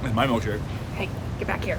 With my milkshake. Hey, get back here.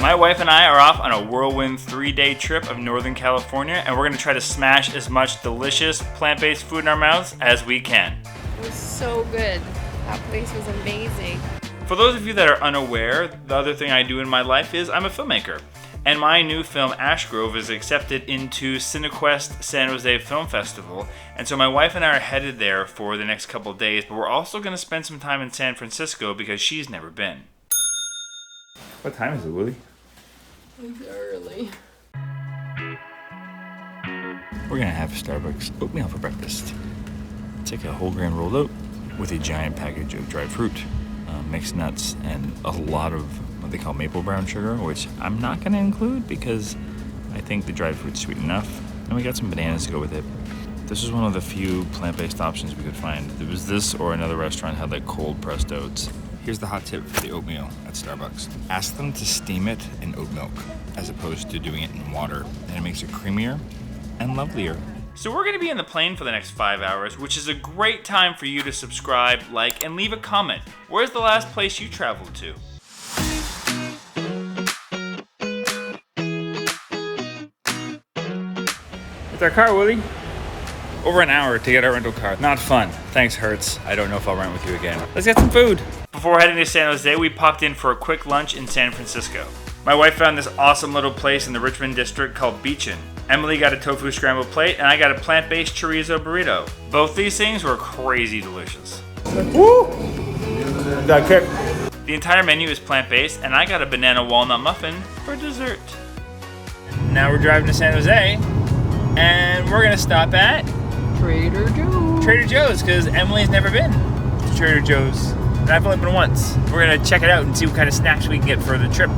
My wife and I are off on a whirlwind 3-day trip of Northern California, and we're gonna try to smash as much delicious plant-based food in our mouths as we can. It was so good. That place was amazing. For those of you that are unaware, the other thing I do in my life is I'm a filmmaker. And my new film, Ash Grove, is accepted into Cinequest San Jose Film Festival. And so my wife and I are headed there for the next couple of days, but we're also going to spend some time in San Francisco because she's never been. What time is it, Willie? It's early. We're going to have Starbucks oatmeal for breakfast. Take a whole grain rolled oat with a giant package of dried fruit, mixed nuts, and a lot of what they call maple brown sugar, which I'm not going to include because I think the dried fruit's sweet enough. And we got some bananas to go with it. This was one of the few plant-based options we could find. There was this or another restaurant had like cold pressed oats. Here's the hot tip for the oatmeal at Starbucks. Ask them to steam it in oat milk as opposed to doing it in water, and it makes it creamier and lovelier. So we're going to be in the plane for the next 5 hours, which is a great time for you to subscribe, like, and leave a comment. Where's the last place you traveled to? It's our car, Willie. Over an hour to get our rental car. Not fun. Thanks, Hertz. I don't know if I'll rent with you again. Let's get some food. Before heading to San Jose, we popped in for a quick lunch in San Francisco. My wife found this awesome little place in the Richmond district called Beachin. Emily got a tofu scrambled plate, and I got a plant-based chorizo burrito. Both these things were crazy delicious. Woo! Got kick. The entire menu is plant-based, and I got a banana walnut muffin for dessert. Now we're driving to San Jose, and we're gonna stop at Trader Joe's. Trader Joe's, because Emily's never been to Trader Joe's, and I've only been once. We're gonna check it out and see what kind of snacks we can get for the trip.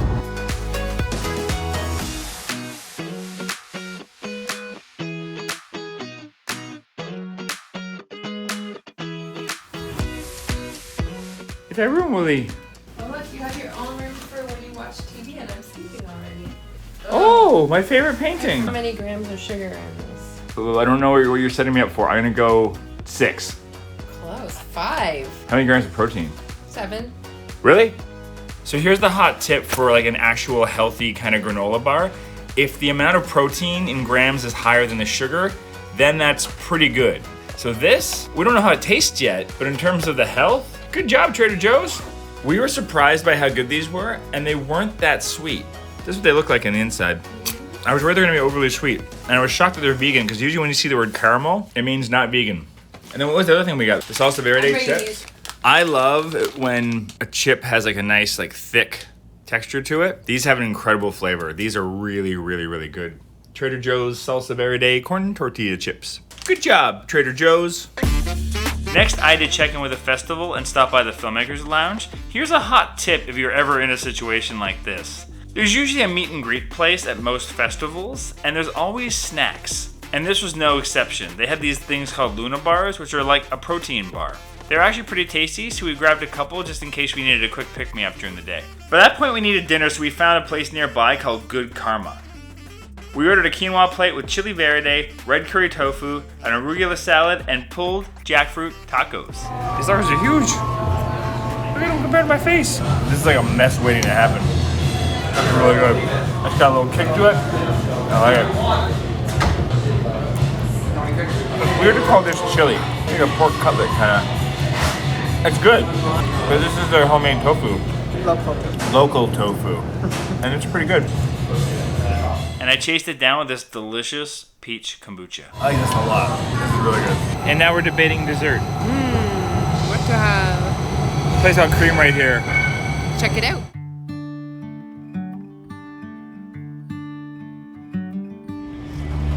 It's our room, Willie. Oh look, you have your own room for when you watch TV and I'm sleeping already. Oh, my favorite painting. How many grams of sugar in this? Oh, I don't know what you're setting me up for. I'm gonna go 6. Close. 5. How many grams of protein? 7. Really? So here's the hot tip for like an actual healthy kind of granola bar. If the amount of protein in grams is higher than the sugar, then that's pretty good. So this, we don't know how it tastes yet, but in terms of the health, good job, Trader Joe's. We were surprised by how good these were, and they weren't that sweet. This is what they look like on the inside. I was worried they're gonna be overly sweet, and I was shocked that they're vegan, because usually when you see the word caramel, it means not vegan. And then what was the other thing we got? The salsa verde chips. I love when a chip has like a nice, like thick texture to it. These have an incredible flavor. These are really, really, really good. Trader Joe's salsa verde corn tortilla chips. Good job, Trader Joe's. Next, I did check in with a festival and stop by the Filmmakers Lounge. Here's a hot tip if you're ever in a situation like this. There's usually a meet and greet place at most festivals, and there's always snacks. And this was no exception. They had these things called Luna bars, which are like a protein bar. They're actually pretty tasty, so we grabbed a couple just in case we needed a quick pick-me-up during the day. By that point, we needed dinner, so we found a place nearby called Good Karma. We ordered a quinoa plate with chili verde, red curry tofu, an arugula salad, and pulled jackfruit tacos. These tacos are huge. Look at them compared to my face. This is like a mess waiting to happen. That's really good. It's got a little kick to it. I like it. It's weird to call this chili. It's like a pork cutlet kind of. It's good, but this is their homemade tofu. Local tofu. And it's pretty good. And I chased it down with this delicious peach kombucha. I like this a lot. This is really good. And now we're debating dessert. What to have? Place called Cream right here. Check it out.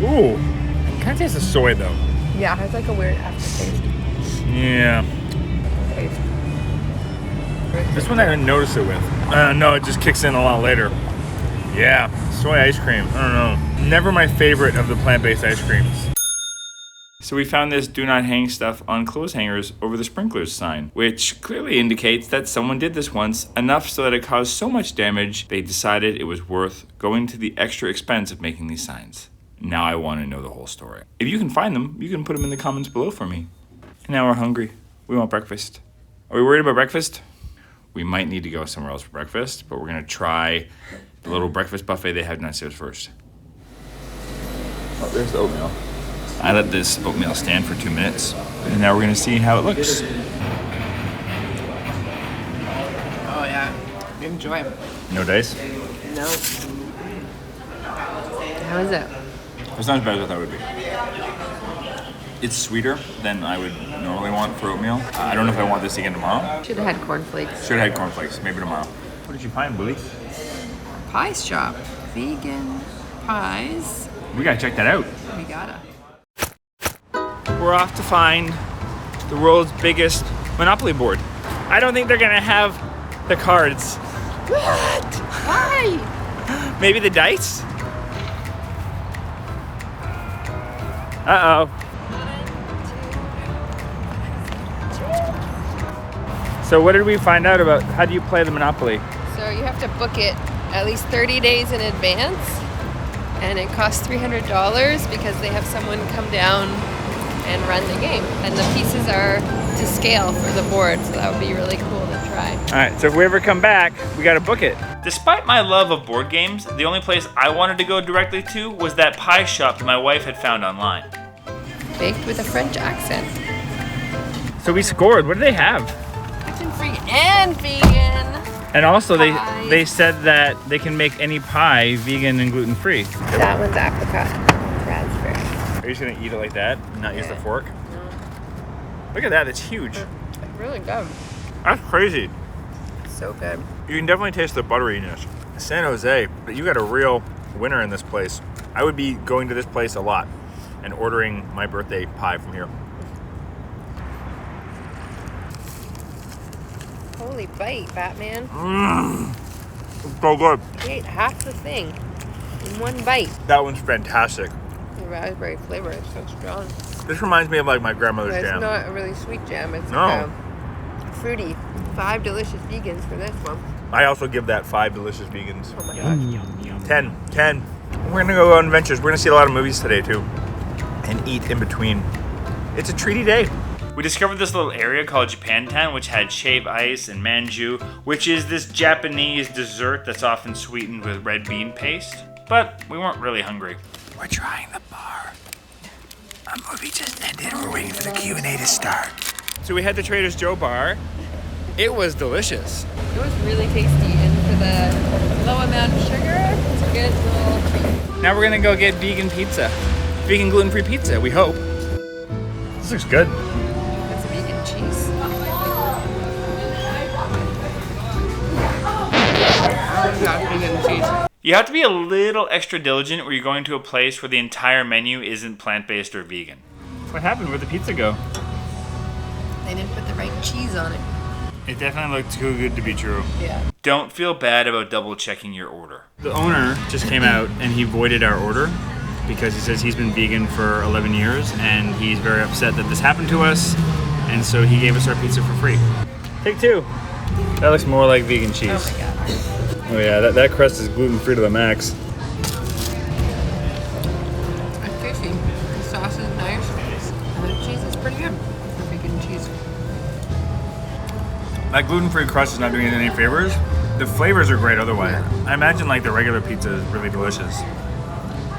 Ooh. It kind of tastes of soy though. Yeah, it has like a weird aftertaste. Yeah. This one I didn't notice it with. No, it just kicks in a lot later. Yeah, soy ice cream. I don't know. Never my favorite of the plant-based ice creams. So we found this do not hang stuff on clothes hangers over the sprinklers sign, which clearly indicates that someone did this once, enough so that it caused so much damage they decided it was worth going to the extra expense of making these signs. Now I want to know the whole story. If you can find them, you can put them in the comments below for me. And now we're hungry. We want breakfast. Are we worried about breakfast? We might need to go somewhere else for breakfast, but we're gonna try the little breakfast buffet they have downstairs first. Oh, there's the oatmeal. I let this oatmeal stand for 2 minutes, and now we're gonna see how it looks. Oh yeah, enjoy. No dice? No. How is it? It's not as bad as I thought it would be. It's sweeter than I would normally want for oatmeal. I don't know if I want this again tomorrow. Should have had cornflakes. Should have had cornflakes, maybe tomorrow. What did you find, Willie? Pie shop. Vegan pies. We gotta check that out. We gotta. We're off to find the world's biggest Monopoly board. I don't think they're gonna have the cards. What? Why? Maybe the dice? Uh-oh. So what did we find out about how do you play the Monopoly? So you have to book it at least 30 days in advance, and it costs $300 because they have someone come down and run the game. And the pieces are to scale for the board, so that would be really cool to try. All right, so if we ever come back, we gotta book it. Despite my love of board games, the only place I wanted to go directly to was that pie shop my wife had found online. Baked with a French accent. So we scored. What do they have? Gluten-free and vegan. And also Pie. they said that they can make any pie vegan and gluten-free. That one's apricot. Raspberry. Are you just gonna eat it like that and not use the fork? No. Look at that, that's huge. It's really good. That's crazy. So good. You can definitely taste the butteriness. San Jose, you got a real winner in this place. I would be going to this place a lot and ordering my birthday pie from here. Holy bite, Batman. It's so good. He ate half the thing in one bite. That one's fantastic. The raspberry flavor is so strong. This reminds me of like my grandmother's But it's jam. not a really sweet jam. It's No. like a fruity. 5 delicious vegans for this one. I also give that 5 delicious vegans. Oh my gosh. 10. We're gonna go on adventures. We're gonna see a lot of movies today too. And eat in between. It's a treaty day. We discovered this little area called Japantown, which had shave ice and manju, which is this Japanese dessert that's often sweetened with red bean paste. But we weren't really hungry. We're trying the bar. A movie just ended. We're waiting for the Q&A to start. So we had the Trader Joe's bar. It was delicious. It was really tasty, and for the low amount of sugar, it's a good little treat. Now we're gonna go get vegan pizza. Vegan gluten-free pizza, we hope. This looks good. That's a vegan cheese. Vegan cheese. You have to be a little extra diligent where you're going to a place where the entire menu isn't plant-based or vegan. What happened? Where'd the pizza go? They didn't put the right cheese on it. It definitely looked too good to be true. Yeah. Don't feel bad about double-checking your order. The owner just came out and he voided our order because he says he's been vegan for 11 years and he's very upset that this happened to us, and so he gave us our pizza for free. Take 2. That looks more like vegan cheese. Oh my gosh. Oh yeah, that crust is gluten-free to the max. It's tasty. The sauce is nice. And the cheese is pretty good for vegan cheese. That gluten-free crust is not doing it any favors. The flavors are great otherwise. I imagine like the regular pizza is really delicious.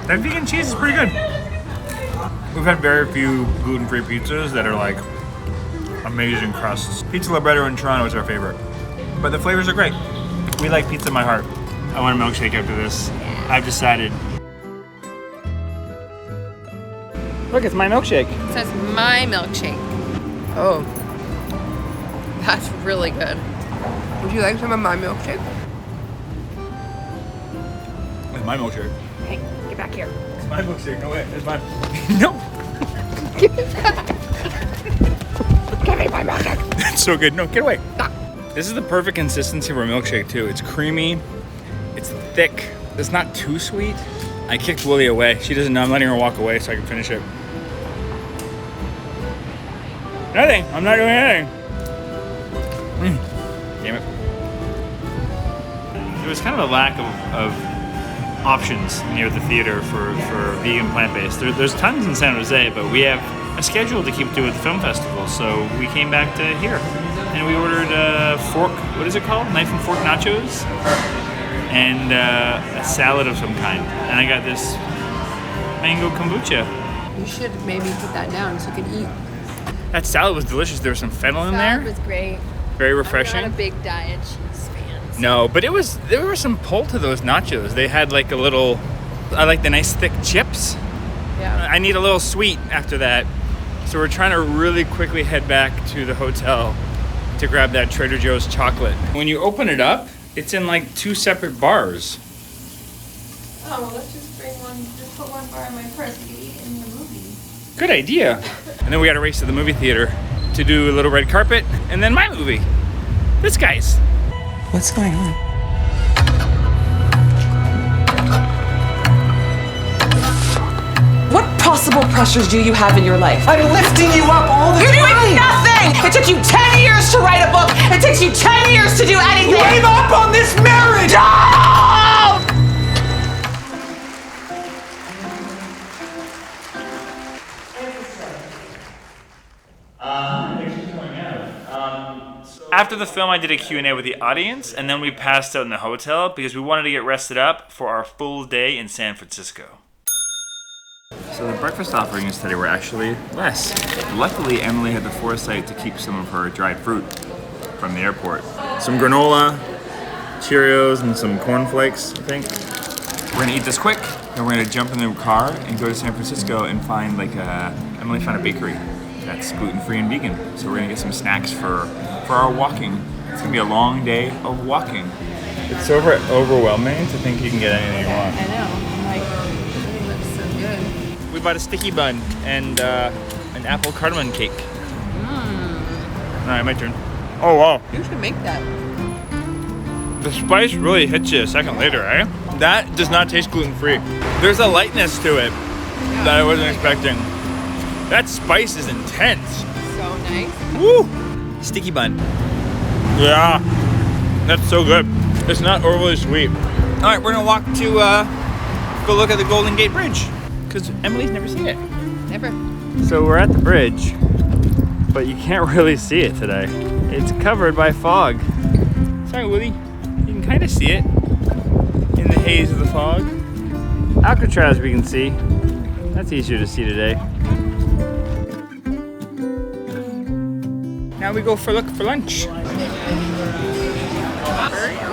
That vegan cheese is pretty good. We've had very few gluten-free pizzas that are like amazing crusts. Pizza Libretto in Toronto is our favorite. But the flavors are great. We like pizza in my heart. I want a milkshake after this. I've decided. Look, it's my milkshake. It says my milkshake. Oh. That's really good. Would you like some of my milkshake? It's my milkshake. Hey, get back here. It's my milkshake. No way. It's mine. No. Give me that. Give me my milkshake. That's so good. No, get away. Stop. This is the perfect consistency for a milkshake too. It's creamy, it's thick, it's not too sweet. I kicked Willie away. She doesn't know I'm letting her walk away so I can finish it. Nothing, I'm not doing anything. Damn it. There was kind of a lack of options near the theater for vegan plant-based. There's tons in San Jose, but we have a schedule to keep to at the film festival, so we came back to here. and we ordered a fork. What is it called? Knife and fork nachos, and a salad of some kind. And I got this mango kombucha. You should maybe put that down so you could eat. That salad was delicious. There was some fennel in there. Salad was great. Very refreshing. I'm not a big diet cheese fan. So. No, but there was some pull to those nachos. They had like a little, I like the nice thick chips. Yeah. I need a little sweet after that. So we're trying to really quickly head back to the hotel to grab that Trader Joe's chocolate. When you open it up, it's in like 2 separate bars. Oh, well, let's just put one bar in my purse. We can eat it in the movie. Good idea. And then we got to race to the movie theater to do a little red carpet, and then my movie. This guy's. What's going on? What possible pressures do you have in your life? I'm lifting you up all the time. You're doing nothing! It took you 10 years to write a book. It takes you 10 years to do anything. Give up on this marriage! Don't! After the film, I did a Q&A with the audience, and then we passed out in the hotel because we wanted to get rested up for our full day in San Francisco. So the breakfast offerings today were actually less. Luckily, Emily had the foresight to keep some of her dried fruit from the airport. Some granola, Cheerios, and some cornflakes, I think. We're gonna eat this quick, and we're gonna jump in the car and go to San Francisco and find Emily found a bakery that's gluten-free and vegan. So we're gonna get some snacks for our walking. It's gonna be a long day of walking. It's so overwhelming to think you can get anything you want. I know. I'm like, it looks so good. We bought a sticky bun and an apple cardamom cake. All right, my turn. Oh wow, You should make that. the spice really hits you a second later, eh? That does not taste gluten-free. There's a lightness to it that I wasn't expecting. That spice is intense. So nice. Woo! Sticky bun. Yeah, that's so good. It's not overly sweet. All right, we're gonna walk to go look at the Golden Gate Bridge because Emily's never seen it. Never. So we're at the bridge, but you can't really see it today. It's covered by fog. Sorry, Willie. You can kind of see it in the haze of the fog. Alcatraz we can see. That's easier to see today. Now we go for lunch. We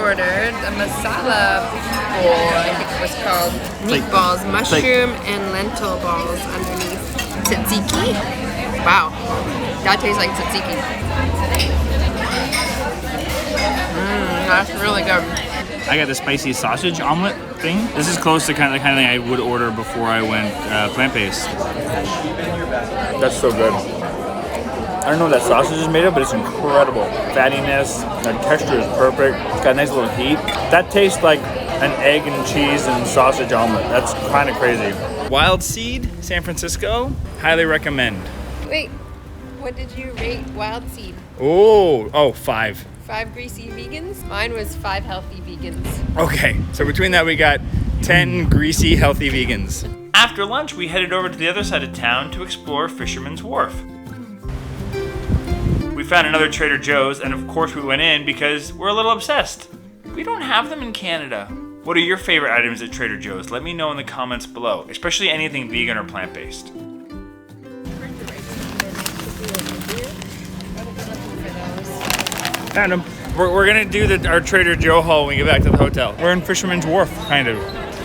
ordered a masala bowl, I think it was called. Meatballs, mushroom and lentil balls underneath. Tzatziki. Wow, that tastes like tzatziki. That's really good. I got the spicy sausage omelet thing. This is close to kind of the thing I would order before I went plant-based. That's so good. I don't know what that sausage is made of, but it's incredible. Fattiness, the texture is perfect. It's got a nice little heat. That tastes like an egg and cheese and sausage omelet. That's kind of crazy. Wild Seed, San Francisco, highly recommend. Wait, what did you rate Wild Seed? Oh, 5. 5 greasy vegans? Mine was 5 healthy vegans. Okay, so between that we got 10 greasy, healthy vegans. After lunch, we headed over to the other side of town to explore Fisherman's Wharf. We found another Trader Joe's, and of course we went in because we're a little obsessed. We don't have them in Canada. What are your favorite items at Trader Joe's? Let me know in the comments below, especially anything vegan or plant-based. Found them. We're gonna do our Trader Joe haul when we get back to the hotel. We're in Fisherman's Wharf, kind of.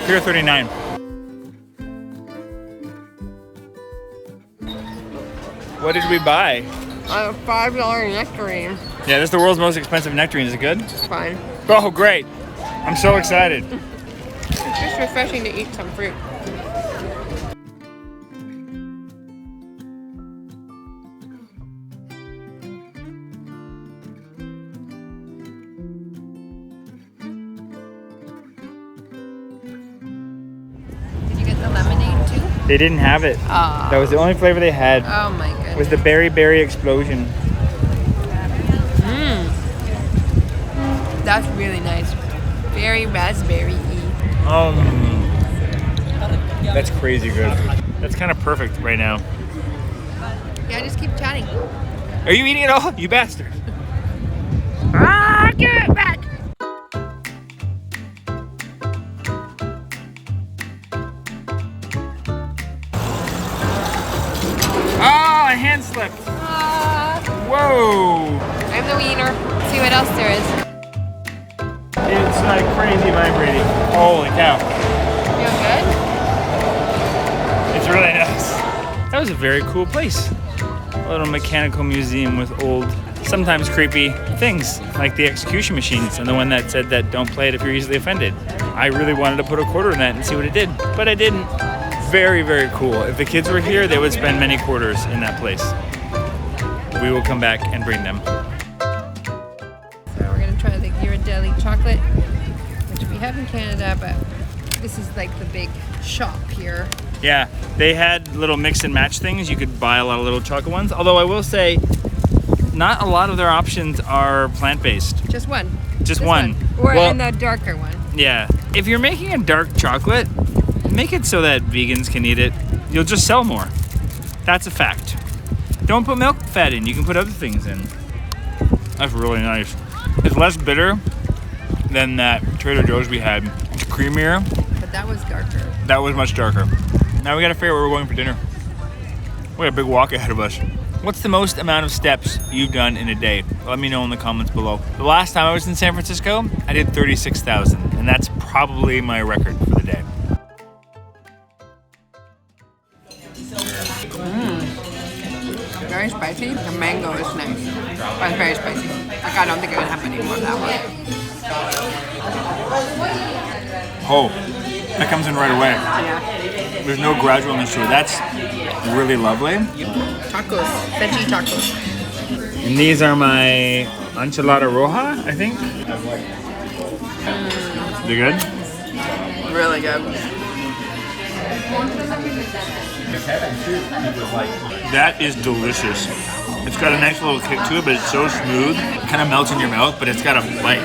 Pier 39. What did we buy? A $5 nectarine. Yeah, this is the world's most expensive nectarine. Is it good? Fine. Oh, great. I'm so excited. It's just refreshing to eat some fruit. Did you get the lemonade too? They didn't have it. That was the only flavor they had. Oh my goodness. Was the berry explosion. That's really nice. Very raspberry-y. That's crazy good. That's kind of perfect right now. Yeah, just keep chatting. Are you eating it all? You bastard. Get back! Oh, a hand slipped. Whoa. I'm the wiener. Let's see what else there is. It's like crazy vibrating. Holy cow. Feel good? It's really nice. That was a very cool place. A little mechanical museum with old, sometimes creepy things, like the execution machines and the one that said that don't play it if you're easily offended. I really wanted to put a quarter in that and see what it did, but I didn't. Very, very cool. If the kids were here, they would spend many quarters in that place. We will come back and bring them. So we're gonna try the Ghirardelli chocolate, which we have in Canada, but this is like the big shop here. Yeah, they had little mix and match things. You could buy a lot of little chocolate ones. Although I will say, not a lot of their options are plant-based. Just one. Just one. Or Well, and the darker one. Yeah. If you're making a dark chocolate, make it so that vegans can eat it. You'll just sell more. That's a fact. Don't put milk fat in. You can put other things in. That's really nice. It's less bitter than that Trader Joe's we had. It's creamier. But that was darker. That was much darker. Now we gotta figure out where we're going for dinner. We got a big walk ahead of us. What's the most amount of steps you've done in a day? Let me know in the comments below. The last time I was in San Francisco, I did 36,000, and that's probably my record for the day. Very spicy. The mango is nice. But it's very spicy. Like I don't think I can have any more of that one. Oh, that comes in right away. Yeah. There's no gradualness to it. That's really lovely. Tacos. Veggie tacos. And these are my enchilada roja, I think. They're good? Really good. That is delicious. It's got a nice little kick to it, but it's so smooth. It kind of melts in your mouth, but it's got a bite.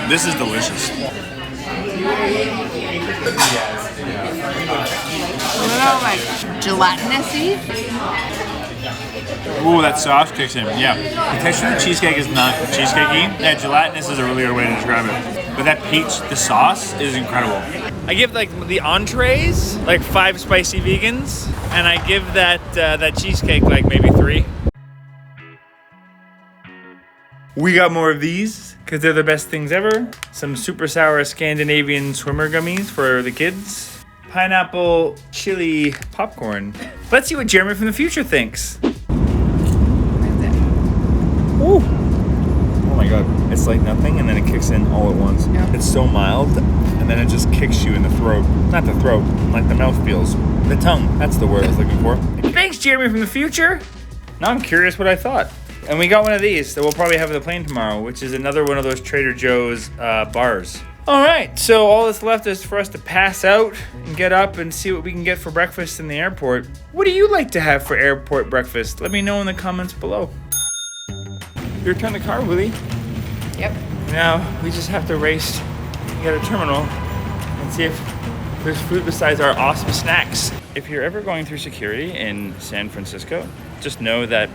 This is delicious. A little like gelatinous-y. Ooh, that sauce kicks in. Yeah. The texture of the cheesecake is not cheesecakey. Yeah, gelatinous is a really good way to describe it. But that peach, the sauce is incredible. I give like the entrees like 5 spicy vegans, and I give that that cheesecake like maybe 3. We got more of these because they're the best things ever. Some super sour Scandinavian swimmer gummies for the kids. Pineapple chili popcorn. Let's see what Jeremy from the future thinks. Ooh. Oh my god, it's like nothing and then it kicks in all at once. Yeah. It's so mild and then it just kicks you in the throat. Not the throat, like the mouth feels. The tongue, that's the word I was looking for. Thanks, Jeremy from the future. Now I'm curious what I thought. And we got one of these that we'll probably have on the plane tomorrow, which is another one of those Trader Joe's bars. All right, so all that's left is for us to pass out and get up and see what we can get for breakfast in the airport. What do you like to have for airport breakfast? Let me know in the comments below. You return the car, Willie. Yep. Now we just have to race and get a terminal and see if there's food besides our awesome snacks. If you're ever going through security in San Francisco, just know that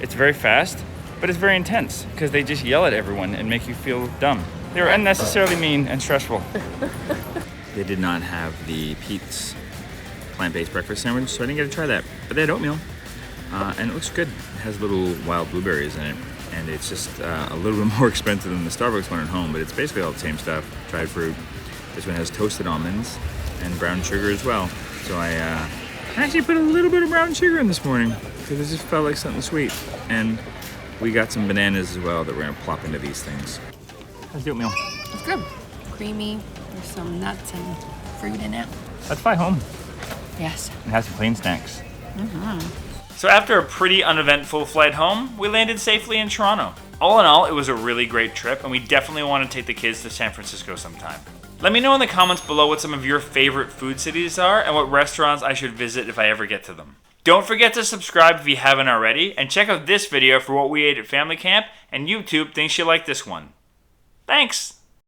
it's very fast, but it's very intense because they just yell at everyone and make you feel dumb. They're unnecessarily mean and stressful. They did not have the Pete's plant-based breakfast sandwich, so I didn't get to try that. But they had oatmeal, and it looks good. It has little wild blueberries in it, and it's just a little bit more expensive than the Starbucks one at home, but it's basically all the same stuff. Dried fruit. This one has toasted almonds and brown sugar as well. So I actually put a little bit of brown sugar in this morning because it just felt like something sweet. And we got some bananas as well that we're gonna plop into these things. How's the oatmeal? It's good. Creamy. There's some nuts and fruit in it. Let's fly home Yes. and have some plane snacks. So after a pretty uneventful flight home, we landed safely in Toronto. All in all, it was a really great trip, and we definitely want to take the kids to San Francisco sometime. Let me know in the comments below what some of your favorite food cities are and what restaurants I should visit if I ever get to them. Don't forget to subscribe if you haven't already, and check out this video for what we ate at family camp, and YouTube thinks you like this one. Thanks!